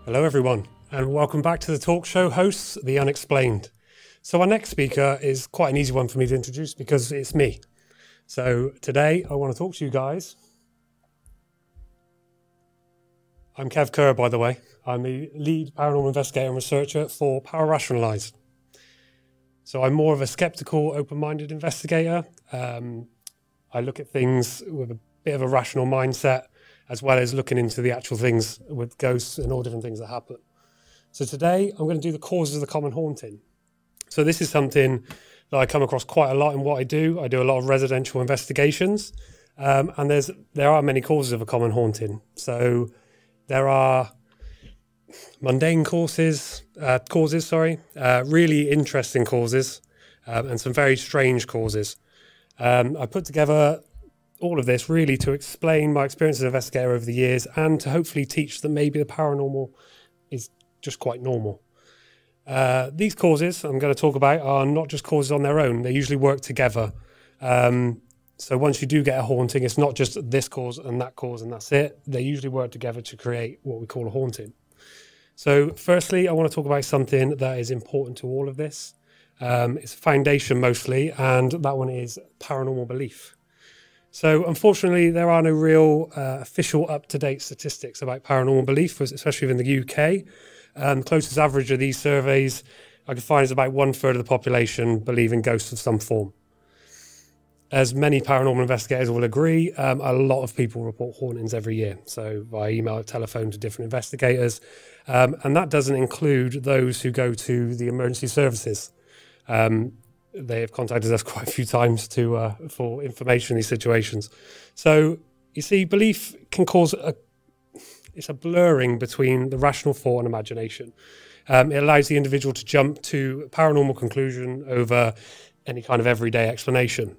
Hello everyone, and welcome back to the talk show hosts, The Unexplained. So our next speaker is quite an easy one for me to introduce because it's me. So today I want to talk to you guys. I'm Kev Kerr, by the way. I'm the lead paranormal investigator and researcher for Paralysis. So I'm more of a skeptical, open-minded investigator. I look at things with a bit of a rational mindset, as well as looking into the actual things with ghosts and all different things that happen. So today I'm going to do the causes of the common haunting. So this is something that I come across quite a lot in what I do. I do a lot of residential investigations, and there are many causes of a common haunting. So there are mundane causes, really interesting causes, and some very strange causes. I put together all of this really to explain my experience as an investigator over the years and to hopefully teach that maybe the paranormal is just quite normal. These causes I'm going to talk about are not just causes on their own. They usually work together. So once you do get a haunting, it's not just this cause and that's it. They usually work together to create what we call a haunting. So firstly, I want to talk about something that is important to all of this. It's a foundation mostly, and that one is paranormal belief. So unfortunately, there are no real official up-to-date statistics about paranormal belief, especially in the UK. The closest average of these surveys I could find is about 1/3 of the population believe in ghosts of some form. As many paranormal investigators will agree, a lot of people report hauntings every year, so via email, telephone to different investigators. And that doesn't include those who go to the emergency services. They have contacted us quite a few times for information in these situations. So you see, belief can cause it's a blurring between the rational thought and imagination. It allows the individual to jump to a paranormal conclusion over any kind of everyday explanation.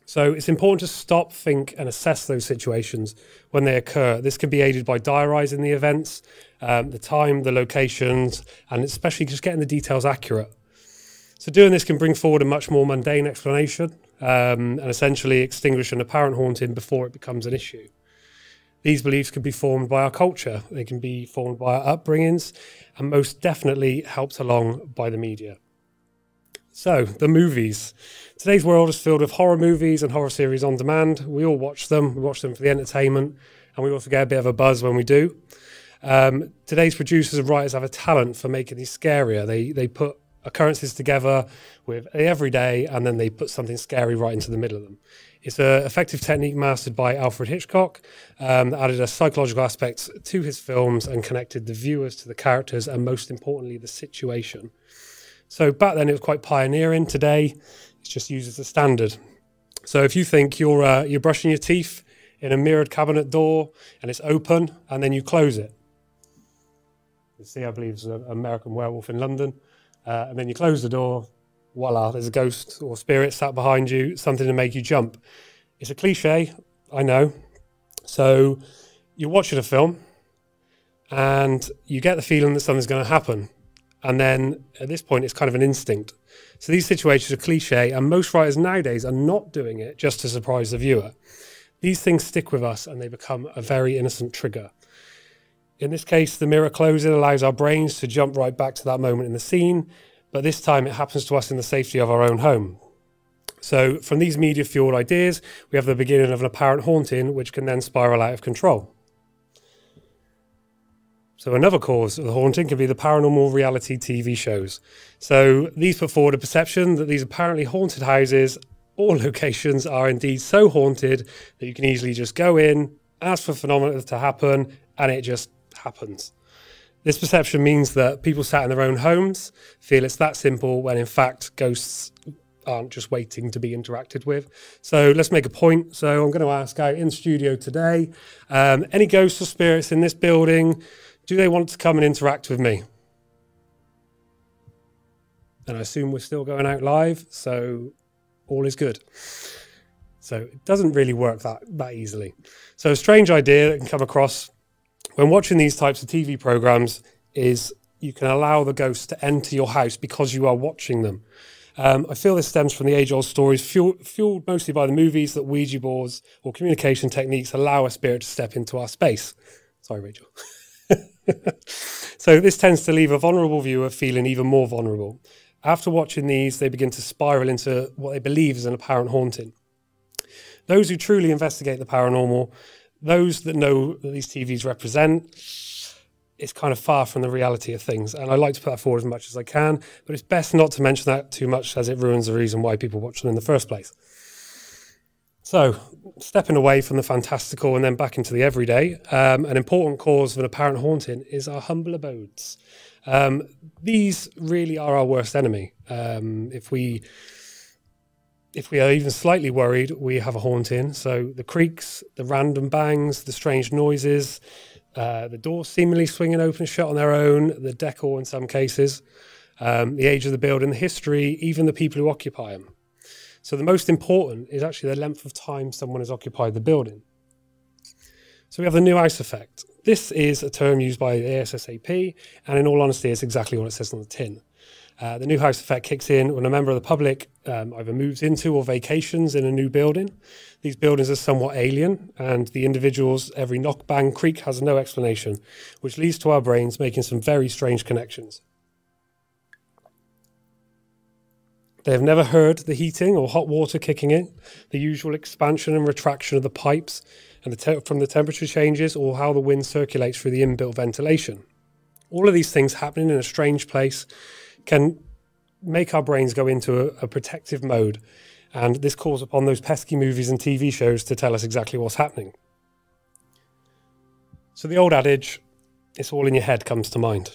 So it's important to stop, think, and assess those situations when they occur. This can be aided by diarising the events, the time, the locations, and especially just getting the details accurate. So doing this can bring forward a much more mundane explanation and essentially extinguish an apparent haunting before it becomes an issue. These beliefs can be formed by our culture, they can be formed by our upbringings, and most definitely helped along by the media. So, the movies. Today's world is filled with horror movies and horror series on demand. We all watch them. We watch them for the entertainment, and we also get a bit of a buzz when we do. Today's producers and writers have a talent for making these scarier. They put occurrences together with the everyday, and then they put something scary right into the middle of them. It's an effective technique mastered by Alfred Hitchcock that added a psychological aspect to his films and connected the viewers to the characters and, most importantly, the situation. So back then it was quite pioneering. Today it's just used as a standard. So if you think you're brushing your teeth in a mirrored cabinet door and it's open and then you close it. You see, I believe it's an American Werewolf in London. And then you close the door, voila, there's a ghost or spirit sat behind you, something to make you jump. It's a cliche, I know. So you're watching a film and you get the feeling that something's going to happen. And then at this point, it's kind of an instinct. So these situations are cliche, and most writers nowadays are not doing it just to surprise the viewer. These things stick with us and they become a very innocent trigger. In this case, the mirror closing allows our brains to jump right back to that moment in the scene, but this time it happens to us in the safety of our own home. So from these media-fueled ideas, we have the beginning of an apparent haunting, which can then spiral out of control. So another cause of the haunting can be the paranormal reality TV shows. So these put forward a perception that these apparently haunted houses or locations are indeed so haunted that you can easily just go in, ask for phenomena to happen, and it just happens. This perception means that people sat in their own homes feel it's that simple, when in fact ghosts aren't just waiting to be interacted with. So let's make a point. So I'm going to ask out in the studio today, any ghosts or spirits in this building, do they want to come and interact with me? And I assume we're still going out live, so all is good. So it doesn't really work that easily. So a strange idea that can come across when watching these types of TV programs is you can allow the ghosts to enter your house because you are watching them. I feel this stems from the age-old stories fueled mostly by the movies that Ouija boards or communication techniques allow a spirit to step into our space. Sorry, Rachel. So this tends to leave a vulnerable viewer feeling even more vulnerable. After watching these, they begin to spiral into what they believe is an apparent haunting. Those who truly investigate the paranormal, those that know that these TVs represent, it's kind of far from the reality of things. And I like to put that forward as much as I can, but it's best not to mention that too much, as it ruins the reason why people watch them in the first place. So, stepping away from the fantastical and then back into the everyday, an important cause of an apparent haunting is our humble abodes. These really are our worst enemy. If we are even slightly worried, we have a haunting. So the creaks, the random bangs, the strange noises, the doors seemingly swinging open and shut on their own, the decor in some cases, the age of the building, the history, even the people who occupy them. So the most important is actually the length of time someone has occupied the building. So we have the new house effect. This is a term used by the ASSAP, and in all honesty, it's exactly what it says on the tin. The new house effect kicks in when a member of the public either moves into or vacations in a new building. These buildings are somewhat alien, and the individual's every knock, bang, creak has no explanation, which leads to our brains making some very strange connections. They have never heard the heating or hot water kicking in, the usual expansion and retraction of the pipes, and from the temperature changes, or how the wind circulates through the inbuilt ventilation. All of these things happening in a strange place can make our brains go into a protective mode, and this calls upon those pesky movies and TV shows to tell us exactly what's happening. So the old adage, it's all in your head, comes to mind.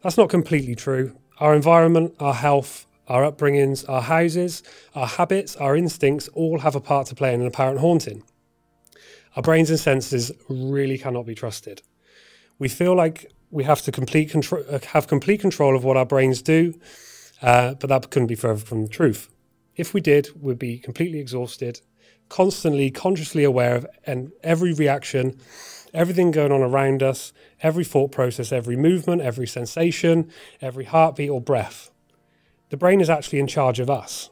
That's not completely true. Our environment, our health, our upbringings, our houses, our habits, our instincts all have a part to play in an apparent haunting. Our brains and senses really cannot be trusted. We feel like we have to have complete control of what our brains do, but that couldn't be further from the truth. If we did, we'd be completely exhausted, constantly consciously aware of every reaction, everything going on around us, every thought process, every movement, every sensation, every heartbeat or breath. The brain is actually in charge of us.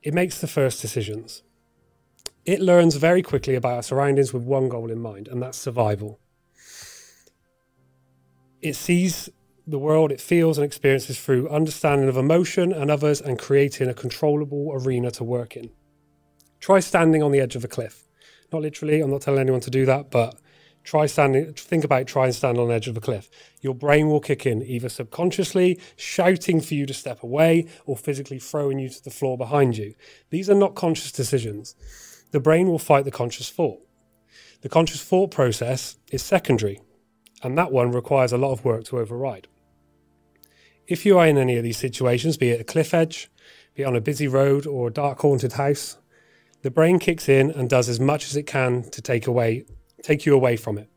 It makes the first decisions. It learns very quickly about our surroundings with one goal in mind, and that's survival. It sees the world it feels and experiences through understanding of emotion and others, and creating a controllable arena to work in. Try standing on the edge of a cliff. Not literally, I'm not telling anyone to do that, but think about trying to stand on the edge of a cliff. Your brain will kick in, either subconsciously shouting for you to step away, or physically throwing you to the floor behind you. These are not conscious decisions. The brain will fight the conscious thought. The conscious thought process is secondary, and that one requires a lot of work to override. If you are in any of these situations, be it a cliff edge, be it on a busy road or a dark haunted house, the brain kicks in and does as much as it can to take you away from it,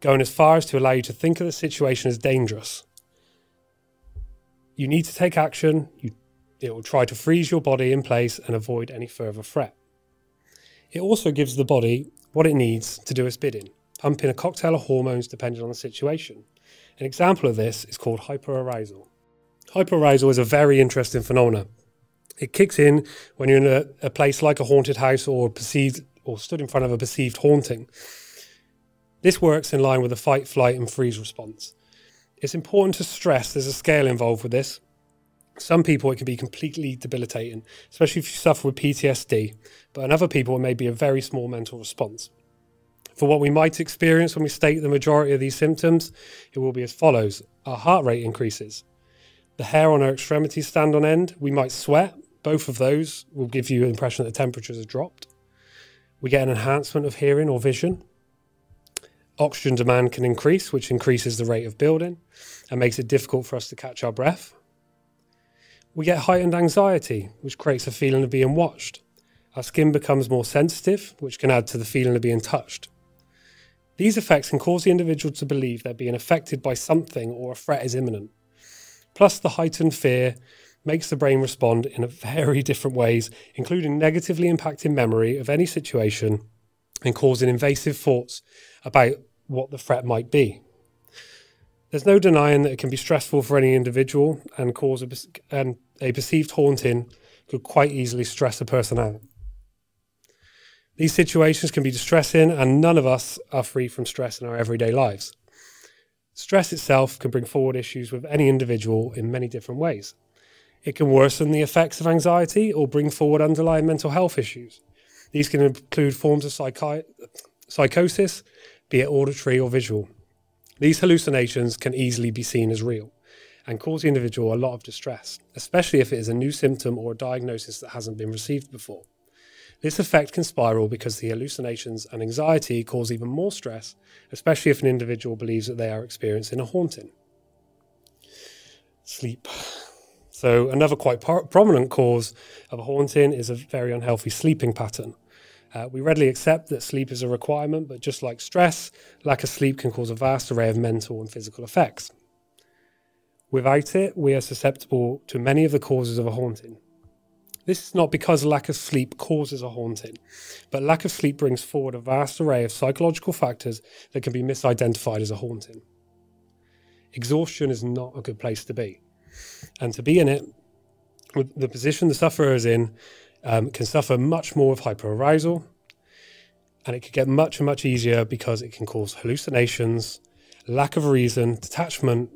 going as far as to allow you to think of the situation as dangerous. You need to take action. It will try to freeze your body in place and avoid any further threat. It also gives the body what it needs to do its bidding, pumping a cocktail of hormones depending on the situation. An example of this is called hyperarousal. Hyperarousal is a very interesting phenomenon. It kicks in when you're in a place like a haunted house or stood in front of a perceived haunting. This works in line with the fight, flight and freeze response. It's important to stress there's a scale involved with this. Some people it can be completely debilitating, especially if you suffer with PTSD, but in other people it may be a very small mental response. For what we might experience when we state the majority of these symptoms, it will be as follows. Our heart rate increases. The hair on our extremities stand on end. We might sweat. Both of those will give you an impression that the temperatures have dropped. We get an enhancement of hearing or vision. Oxygen demand can increase, which increases the rate of building and makes it difficult for us to catch our breath. We get heightened anxiety, which creates a feeling of being watched. Our skin becomes more sensitive, which can add to the feeling of being touched. These effects can cause the individual to believe they're being affected by something or a threat is imminent. Plus, the heightened fear makes the brain respond in very different ways, including negatively impacting memory of any situation and causing invasive thoughts about what the threat might be. There's no denying that it can be stressful for any individual and cause a perceived haunting could quite easily stress a person out. These situations can be distressing, and none of us are free from stress in our everyday lives. Stress itself can bring forward issues with any individual in many different ways. It can worsen the effects of anxiety or bring forward underlying mental health issues. These can include forms of psychosis, be it auditory or visual. These hallucinations can easily be seen as real and cause the individual a lot of distress, especially if it is a new symptom or a diagnosis that hasn't been received before. This effect can spiral because the hallucinations and anxiety cause even more stress, especially if an individual believes that they are experiencing a haunting. Sleep. So another quite prominent cause of a haunting is a very unhealthy sleeping pattern. We readily accept that sleep is a requirement, but just like stress, lack of sleep can cause a vast array of mental and physical effects. Without it, we are susceptible to many of the causes of a haunting. This is not because lack of sleep causes a haunting, but lack of sleep brings forward a vast array of psychological factors that can be misidentified as a haunting. Exhaustion is not a good place to be. And to be in it, the position the sufferer is in can suffer much more of hyperarousal, and it can get much easier because it can cause hallucinations, lack of reason, detachment,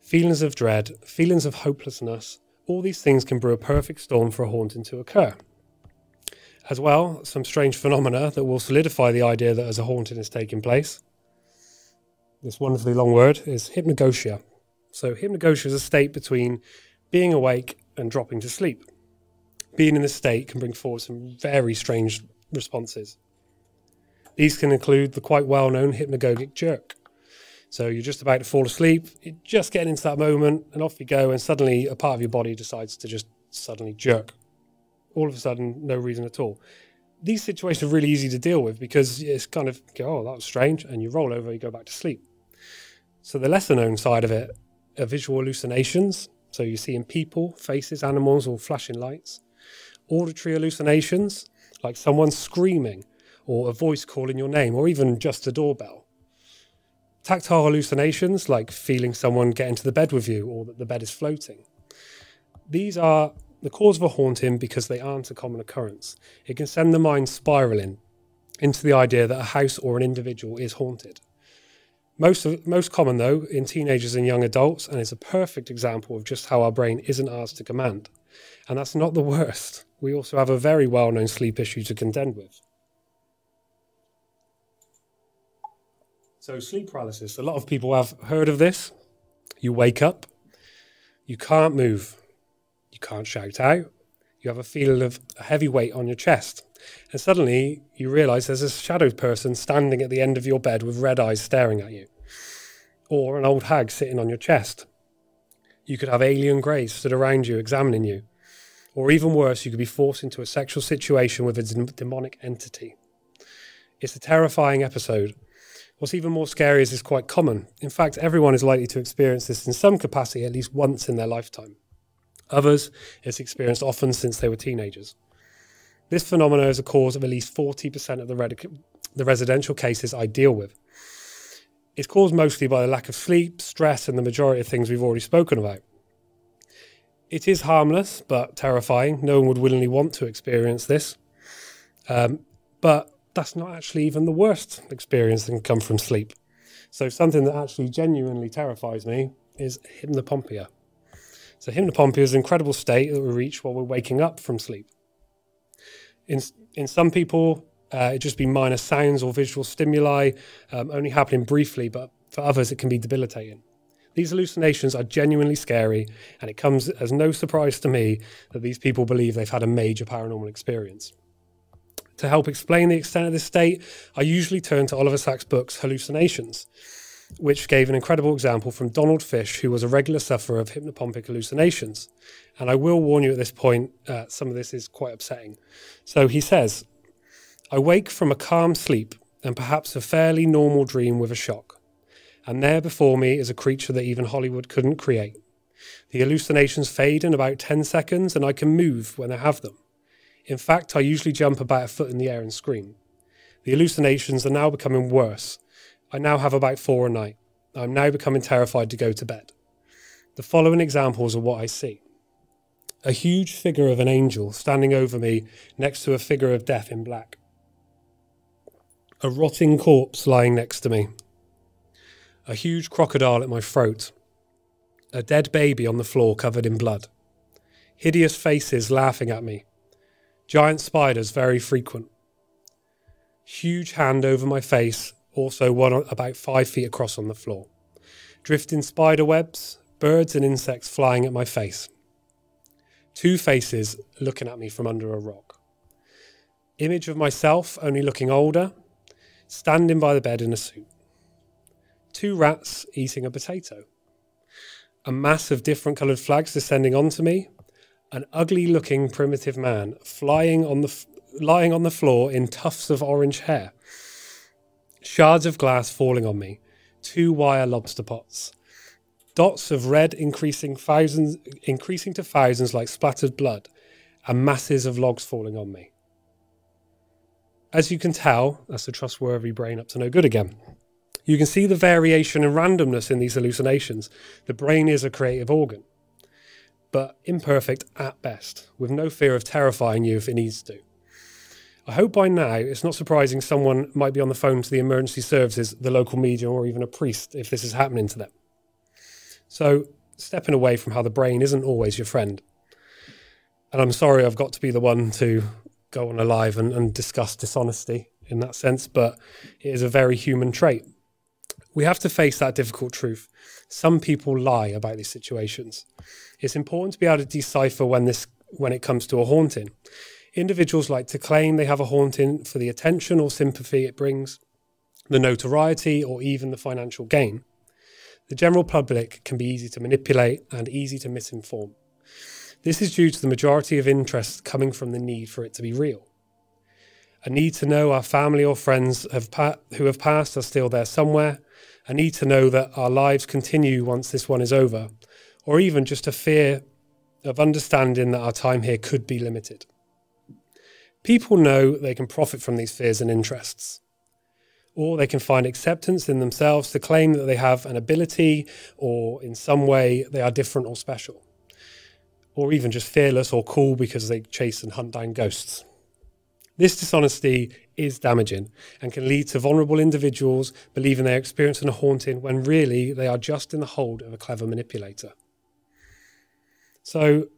feelings of dread, feelings of hopelessness. All these things can brew a perfect storm for a haunting to occur. As well, some strange phenomena that will solidify the idea that as a haunting is taking place. This wonderfully long word is hypnagogia. So hypnagogia is a state between being awake and dropping to sleep. Being in this state can bring forward some very strange responses. These can include the quite well-known hypnagogic jerk. So you're just about to fall asleep, you're just getting into that moment, and off you go, and suddenly a part of your body decides to just suddenly jerk. All of a sudden, no reason at all. These situations are really easy to deal with because it's kind of, oh, that was strange, and you roll over, you go back to sleep. So the lesser known side of it are visual hallucinations. So you're seeing people, faces, animals, or flashing lights. Auditory hallucinations, like someone screaming, or a voice calling your name, or even just a doorbell. Tactile hallucinations, like feeling someone get into the bed with you, or that the bed is floating. These are the cause of a haunting because they aren't a common occurrence. It can send the mind spiraling into the idea that a house or an individual is haunted. Most common, though, in teenagers and young adults, and it's a perfect example of just how our brain isn't ours to command. And that's not the worst. We also have a very well-known sleep issue to contend with. So sleep paralysis, a lot of people have heard of this. You wake up, you can't move, you can't shout out, you have a feeling of a heavy weight on your chest, and suddenly you realise there's a shadow person standing at the end of your bed with red eyes staring at you, or an old hag sitting on your chest. You could have alien greys stood around you examining you, or even worse, you could be forced into a sexual situation with a demonic entity. It's a terrifying episode. What's even more scary is it's quite common. In fact, everyone is likely to experience this in some capacity at least once in their lifetime. Others, it's experienced often since they were teenagers. This phenomenon is a cause of at least 40% of the residential cases I deal with. It's caused mostly by the lack of sleep, stress, and the majority of things we've already spoken about. It is harmless, but terrifying. No one would willingly want to experience this. But that's not actually even the worst experience that can come from sleep. So something that actually genuinely terrifies me is hypnapompia. So hypnapompia is an incredible state that we reach while we're waking up from sleep. In some people, it just be minor sounds or visual stimuli, only happening briefly, but for others it can be debilitating. These hallucinations are genuinely scary, and it comes as no surprise to me that these people believe they've had a major paranormal experience. To help explain the extent of this state, I usually turn to Oliver Sacks' books, Hallucinations, which gave an incredible example from Donald Fish, who was a regular sufferer of hypnopompic hallucinations. And I will warn you at this point, some of this is quite upsetting. So he says, I wake from a calm sleep and perhaps a fairly normal dream with a shock. And there before me is a creature that even Hollywood couldn't create. The hallucinations fade in about 10 seconds and I can move when I have them. In fact, I usually jump about a foot in the air and scream. The hallucinations are now becoming worse. I now have about 4 a night. I'm now becoming terrified to go to bed. The following examples are what I see. A huge figure of an angel standing over me next to a figure of death in black. A rotting corpse lying next to me. a huge crocodile at my throat, a dead baby on the floor covered in blood, hideous faces laughing at me, giant spiders very frequent, huge hand over my face, also one about 5 feet across on the floor, drifting spider webs, birds and insects flying at my face, 2 faces looking at me from under a rock, image of myself only looking older, standing by the bed in a suit, 2 rats eating a potato, a mass of different coloured flags descending onto me, an ugly looking primitive man lying on the floor in tufts of orange hair, shards of glass falling on me, 2 wire lobster pots, dots of red increasing to thousands like splattered blood, and masses of logs falling on me. As you can tell, that's a trustworthy brain up to no good again. You can see the variation and randomness in these hallucinations. The brain is a creative organ, but imperfect at best, with no fear of terrifying you if it needs to. I hope by now it's not surprising someone might be on the phone to the emergency services, the local media, or even a priest if this is happening to them. So, stepping away from how the brain isn't always your friend. And I'm sorry I've got to be the one to go on a live and discuss dishonesty in that sense, but it is a very human trait. We have to face that difficult truth. Some people lie about these situations. It's important to be able to decipher when it comes to a haunting. Individuals like to claim they have a haunting for the attention or sympathy it brings, the notoriety, or even the financial gain. The general public can be easy to manipulate and easy to misinform. This is due to the majority of interest coming from the need for it to be real. A need to know our family or friends who have passed are still there somewhere, a need to know that our lives continue once this one is over, or even just a fear of understanding that our time here could be limited. People know they can profit from these fears and interests, or they can find acceptance in themselves to claim that they have an ability or in some way they are different or special, or even just fearless or cool because they chase and hunt down ghosts. This dishonesty is damaging and can lead to vulnerable individuals believing they are experiencing a haunting when really they are just in the hold of a clever manipulator. So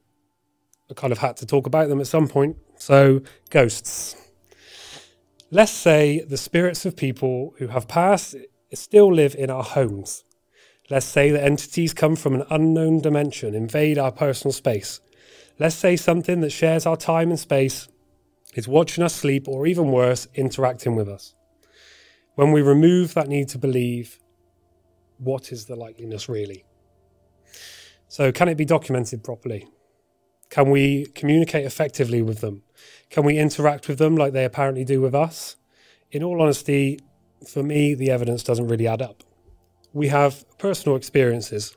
I kind of had to talk about them at some point. So ghosts. Let's say the spirits of people who have passed still live in our homes. Let's say that entities come from an unknown dimension, invade our personal space. Let's say something that shares our time and space is watching us sleep, or even worse, interacting with us. When we remove that need to believe, what is the likeliness really? So can it be documented properly? Can we communicate effectively with them? Can we interact with them like they apparently do with us? In all honesty, for me, the evidence doesn't really add up. We have personal experiences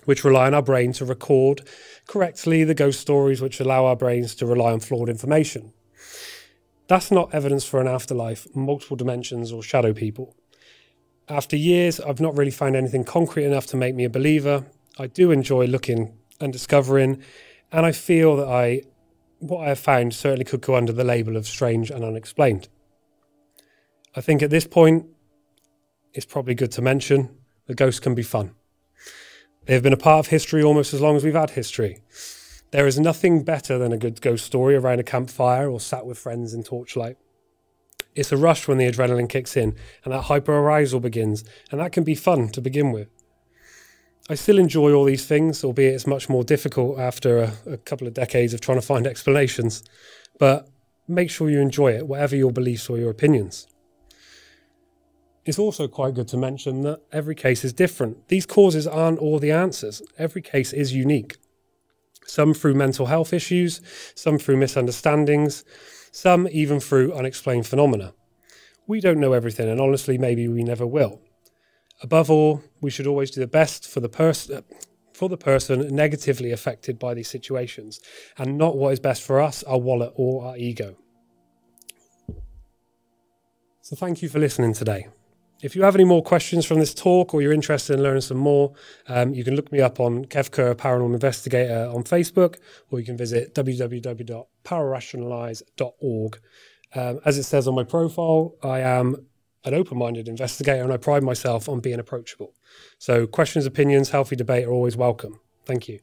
which rely on our brain to record correctly the ghost stories which allow our brains to rely on flawed information. That's not evidence for an afterlife, multiple dimensions, or shadow people. After years, I've not really found anything concrete enough to make me a believer. I do enjoy looking and discovering, and I feel that what I have found certainly could go under the label of strange and unexplained. I think at this point, it's probably good to mention that ghosts can be fun. They have been a part of history almost as long as we've had history. There is nothing better than a good ghost story around a campfire or sat with friends in torchlight. It's a rush when the adrenaline kicks in and that hyper-arousal begins, and that can be fun to begin with. I still enjoy all these things, albeit it's much more difficult after a couple of decades of trying to find explanations. But make sure you enjoy it, whatever your beliefs or your opinions. It's also quite good to mention that every case is different. These causes aren't all the answers. Every case is unique. Some through mental health issues, some through misunderstandings, some even through unexplained phenomena. We don't know everything, and honestly, maybe we never will. Above all, we should always do the best for the person negatively affected by these situations, and not what is best for us, our wallet, or our ego. So thank you for listening today. If you have any more questions from this talk, or you're interested in learning some more, you can look me up on Kev Kerr, Paranormal Investigator on Facebook, or you can visit www.pararationalize.org. As it says on my profile, I am an open-minded investigator, and I pride myself on being approachable. So questions, opinions, healthy debate are always welcome. Thank you.